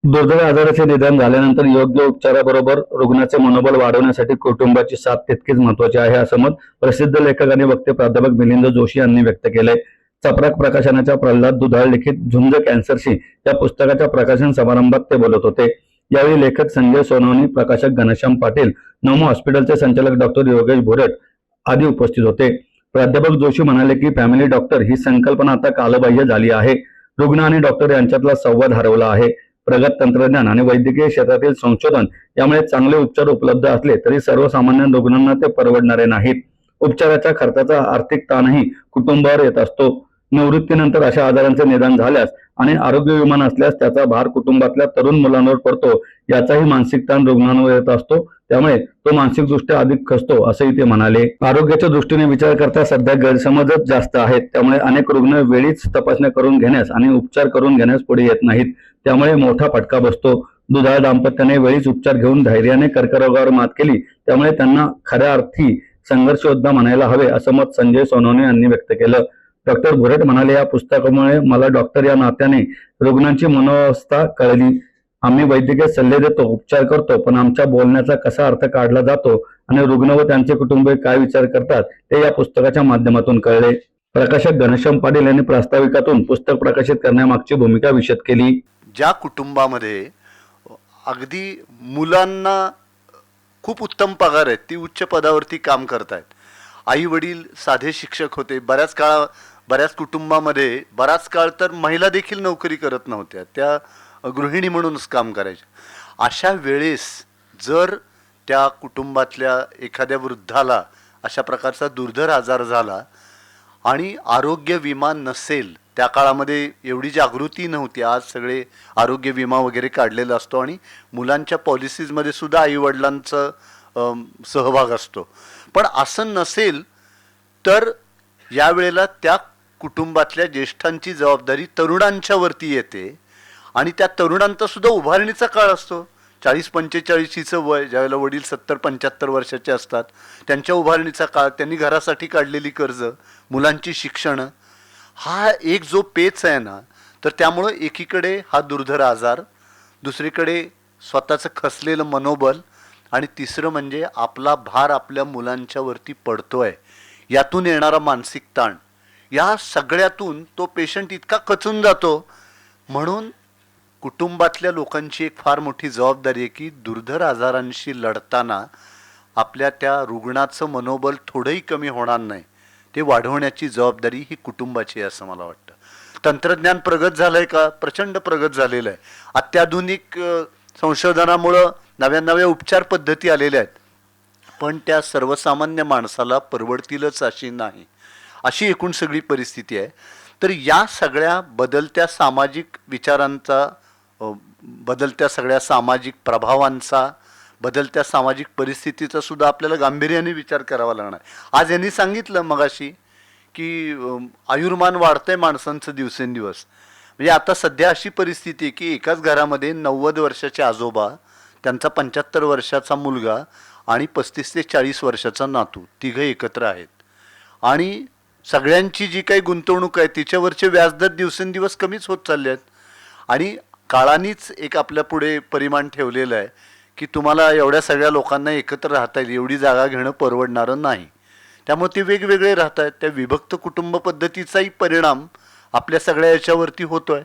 दुर्दैवी आजाराचे निदान झाल्यानंतर योग्य उपचाराबरोबर रुग्णाचे मनोबल वाढवण्यासाठी कुटुंबाची साथ तितकीच महत्वाची आहे, असं मत प्रसिद्ध लेखक आणि वक्ते प्राध्यापक मिलिंद जोशी यांनी व्यक्त केलंय. चपराक प्रकाशनाच्या प्रल्हाद दुधाळ लिखित झुंज कॅन्सरशी या पुस्तकाच्या प्रकाशन समारंभात ते बोलत होते. यावेळी लेखक संजय सोनवणी, प्रकाशक घनश्याम पाटील, नमो हॉस्पिटलचे संचालक डॉक्टर योगेश भुरट आदी उपस्थित होते. प्राध्यापक जोशी म्हणाले की फॅमिली डॉक्टर ही संकल्पना आता कालबाह्य झाली आहे. रुग्ण आणि डॉक्टर यांच्यातला संवाद हरवला आहे. प्रगत तंत्रज्ञान आणि वैद्यकीय क्षेत्रातील संशोधन यामुळे चांगले उपचार उपलब्ध असले तरी सर्वसामान्य रुग्णांना ते परवडणारे नाहीत. उपचाराच्या खर्चाचा आर्थिक ताणही कुटुंबावर येत असतो. निवृत्तीनंतर अशा आजारांचे निदान झाल्यास आणि आरोग्य विमा नसल्यास त्याचा भार कुटुंबातल्या तरुण मुलांवर पडतो. याचाही मानसिक ताण रुग्णांवर येत असतो. त्यामुळे तो मानसिकदृष्ट्या अधिक खचतो, असंही ते म्हणाले. आरोग्याच्या दृष्टीने विचार करता सध्या गैरसमजच जास्त आहेत. त्यामुळे अनेक रुग्ण वेळीच तपासण्या करून घेण्यास आणि उपचार करून घेण्यास पुढे येत नाहीत. त्यामुळे मोठा फटका बसतो. दुधाळ दाम्पत्याने वेळीच उपचार घेऊन धैर्याने कर्करोगावर मात केली. त्यामुळे त्यांना खऱ्या अर्थी संघर्ष योद्धा म्हणायला हवे, असं मत संजय सोनवणे यांनी व्यक्त केलं. डॉक्टर भुरट म्हणाले, या पुस्तकामुळे मला डॉक्टर या नात्याने रुग्णांची मनोवस्था कळली. आम्ही वैद्यकीय सल्ले देतो, उपचार करतो, पण आमच्या बोलण्याचा कसा अर्थ काढला जातो आणि रुग्ण व त्यांचे कुटुंब काय विचार करतात ते या पुस्तकाच्या माध्यमातून कळले. प्रकाशक घनश्याम पाटील यांनी प्रास्ताविकातून पुस्तक प्रकाशित करण्यामागची भूमिका विशद केली. ज्या कुटुंबामध्ये अगदी मुलांना खूप उत्तम पगार आहेत, ती उच्च पदावरती काम करतायत, आई वडील साधे शिक्षक होते, बऱ्याच कुटुंबामध्ये बराच काळ तर महिला देखील नोकरी करत नव्हत्या, त्या गृहिणी म्हणूनच काम करायच्या. अशा वेळेस जर त्या कुटुंबातल्या एखाद्या वृद्धाला अशा प्रकारचा दुर्धर आजार झाला आणि आरोग्य विमा नसेल, त्या काळामध्ये एवढी जागृती नव्हती, आज सगळे आरोग्य विमा वगैरे काढलेला असतो आणि मुलांच्या पॉलिसीजमध्ये सुद्धा आईवडिलांचा सहभाग असतो. पण असं नसेल तर यावेळेला त्या कुटुंबातल्या ज्येष्ठांची जबाबदारी तरुणांच्यावरती येते आणि त्या तरुणांचा सुद्धा उभारणीचा काळ असतो. 40-45चं वय, ज्यावेळेला वडील 70-75 वर्षाचे असतात, त्यांच्या उभारणीचा काळ, त्यांनी घरासाठी काढलेली कर्ज, मुलांची शिक्षणं, हा एक जो पेच आहे ना, तर त्यामुळं एकीकडे हा दुर्धर आजार, दुसरीकडे स्वतःचं खचलेलं मनोबल आणि तिसरं म्हणजे आपला भार आपल्या मुलांच्यावरती पडतोय, यातून येणारा मानसिक ताण, या सगळ्यातून तो पेशंट इतका खचून जातो. म्हणून कुटुंबातल्या लोकांची एक फार मोठी जबाबदारी आहे की दुर्धर आजारांशी लढताना आपल्या त्या रुग्णाचं मनोबल थोडंही कमी होणार नाही, ते वाढवण्याची जबाबदारी ही कुटुंबाची आहे, असं मला वाटतं. तंत्रज्ञान प्रगत झालंय का? प्रचंड प्रगत झालेलं आहे. अत्याधुनिक संशोधनामुळं नव्या उपचार पद्धती आलेल्या आहेत, पण त्या सर्वसामान्य माणसाला परवडतीलच अशी नाही, अशी एकूण सगळी परिस्थिती आहे. तर या सगळ्या बदलत्या सामाजिक विचारांचा, बदलत्या सगळ्या सामाजिक प्रभावांचा, बदलत्या सामाजिक परिस्थितीचा सुद्धा आपल्याला गांभीर्याने विचार करावा लागणार. आज यांनी सांगितलं मगाशी की आयुर्मान वाढतंय माणसांचं दिवसेंदिवस. म्हणजे आता सध्या अशी परिस्थिती आहे की एकाच घरामध्ये 90 वर्षाचे आजोबा, त्यांचा 75 वर्षाचा मुलगा आणि 35 ते 40 वर्षाचा नातू, तिघं एकत्र आहेत आणि सगळ्यांची जी काही गुंतवणूक आहे तिच्यावरचे व्याजदर दिवसेंदिवस कमीच होत चालले आहेत. आणि काळानेच एक आपल्या पुढे परिमाण ठेवलेलं आहे की तुम्हाला एवढ्या सगळ्या लोकांना एकत्र राहता येईल, एवढी जागा घेणं परवडणारं नाही. त्यामुळे ते वेगवेगळे राहत आहेत. त्या विभक्त कुटुंब पद्धतीचाही परिणाम आपल्या सगळ्या याच्यावरती होतो आहे.